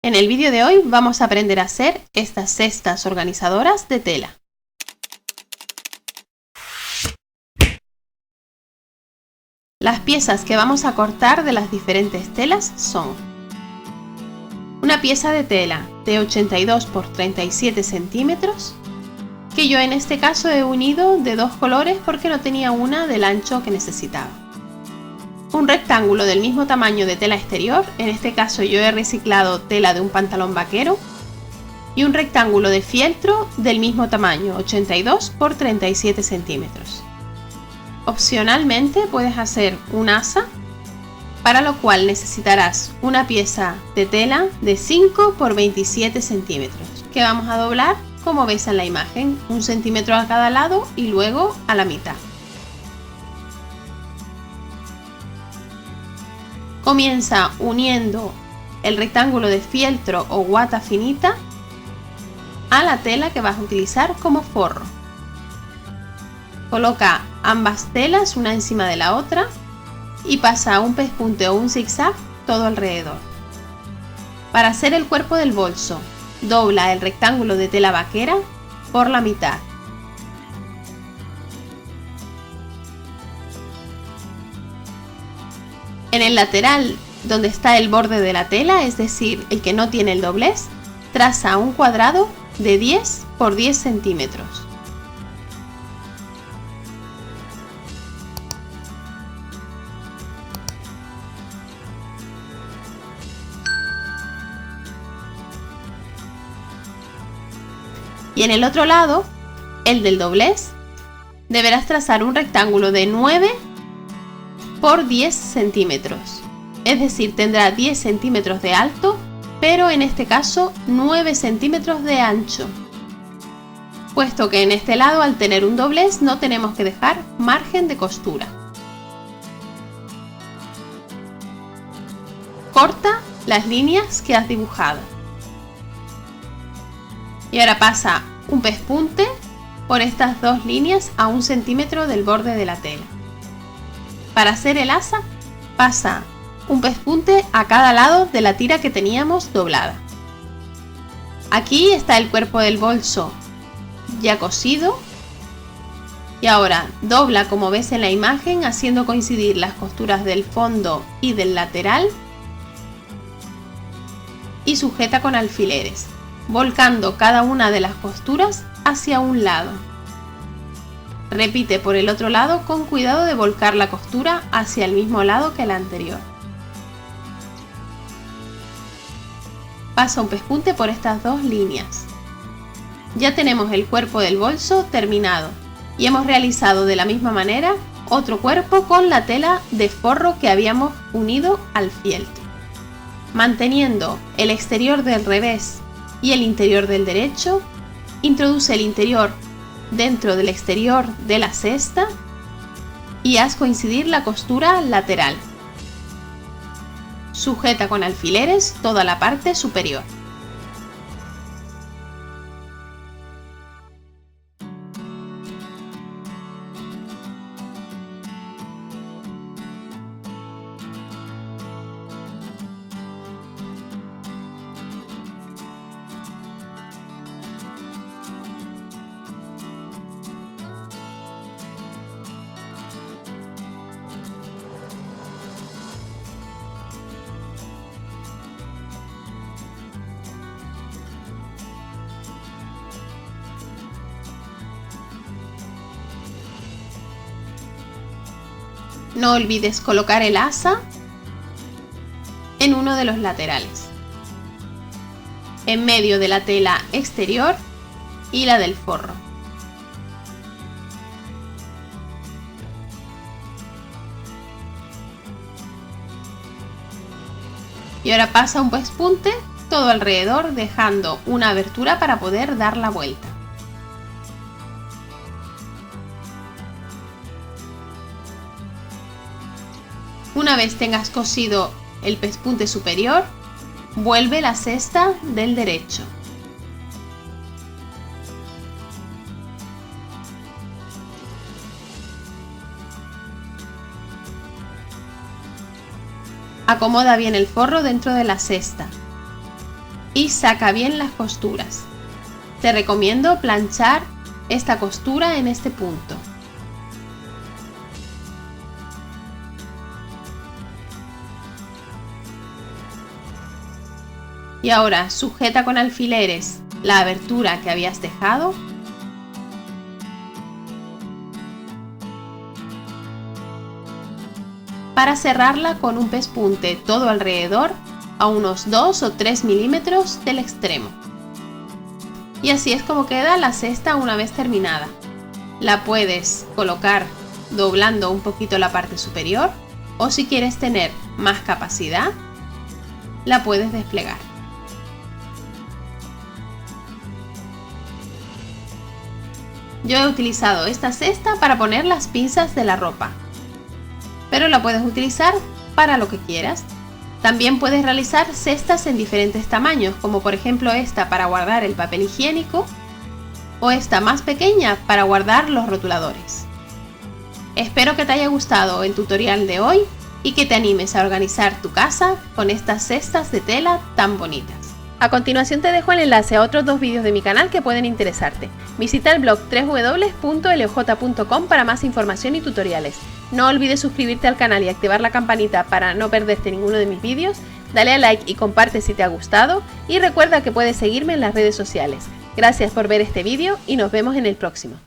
En el vídeo de hoy vamos a aprender a hacer estas cestas organizadoras de tela. Las piezas que vamos a cortar de las diferentes telas son una pieza de tela de 82 por 37 centímetros, que yo en este caso he unido de dos colores porque no tenía una del ancho que necesitaba. Un rectángulo del mismo tamaño de tela exterior, en este caso yo he reciclado tela de un pantalón vaquero, y un rectángulo de fieltro del mismo tamaño, 82 por 37 centímetros. Opcionalmente puedes hacer un asa, para lo cual necesitarás una pieza de tela de 5 por 27 centímetros, que vamos a doblar como ves en la imagen, 1 centímetro a cada lado y luego a la mitad. Comienza uniendo el rectángulo de fieltro o guata finita a la tela que vas a utilizar como forro. Coloca ambas telas una encima de la otra y pasa un pespunte o un zigzag todo alrededor. Para hacer el cuerpo del bolso, dobla el rectángulo de tela vaquera por la mitad. En el lateral donde está el borde de la tela, es decir, el que no tiene el doblez, traza un cuadrado de 10 por 10 centímetros. Y en el otro lado, el del doblez, deberás trazar un rectángulo de 9 por 10 centímetros, es decir, tendrá 10 centímetros de alto, pero en este caso 9 centímetros de ancho, puesto que en este lado, al tener un doblez, no tenemos que dejar margen de costura. Corta las líneas que has dibujado y ahora pasa un pespunte por estas dos líneas a 1 centímetro del borde de la tela. Para hacer el asa, pasa un pespunte a cada lado de la tira que teníamos doblada. Aquí está el cuerpo del bolso ya cosido y ahora dobla como ves en la imagen, haciendo coincidir las costuras del fondo y del lateral y sujeta con alfileres, volcando cada una de las costuras hacia un lado. Repite por el otro lado con cuidado de volcar la costura hacia el mismo lado que la anterior. Pasa un pespunte por estas dos líneas. Ya tenemos el cuerpo del bolso terminado y hemos realizado de la misma manera otro cuerpo con la tela de forro que habíamos unido al fieltro. Manteniendo el exterior del revés y el interior del derecho, introduce el interior dentro del exterior de la cesta y haz coincidir la costura lateral. Sujeta con alfileres toda la parte superior. No olvides colocar el asa en uno de los laterales, en medio de la tela exterior y la del forro. Y ahora pasa un pespunte todo alrededor, dejando una abertura para poder dar la vuelta. Una vez tengas cosido el pespunte superior, vuelve la cesta del derecho. Acomoda bien el forro dentro de la cesta y saca bien las costuras. Te recomiendo planchar esta costura en este punto. Y ahora sujeta con alfileres la abertura que habías dejado. Para cerrarla con un pespunte todo alrededor a unos 2 o 3 milímetros del extremo. Y así es como queda la cesta una vez terminada. La puedes colocar doblando un poquito la parte superior, o si quieres tener más capacidad, la puedes desplegar. Yo he utilizado esta cesta para poner las pinzas de la ropa, pero la puedes utilizar para lo que quieras. También puedes realizar cestas en diferentes tamaños, como por ejemplo esta para guardar el papel higiénico o esta más pequeña para guardar los rotuladores. Espero que te haya gustado el tutorial de hoy y que te animes a organizar tu casa con estas cestas de tela tan bonitas. A continuación te dejo el enlace a otros 2 vídeos de mi canal que pueden interesarte. Visita el blog www.loj.com para más información y tutoriales. No olvides suscribirte al canal y activar la campanita para no perderte ninguno de mis vídeos. Dale a like y comparte si te ha gustado. Y recuerda que puedes seguirme en las redes sociales. Gracias por ver este vídeo y nos vemos en el próximo.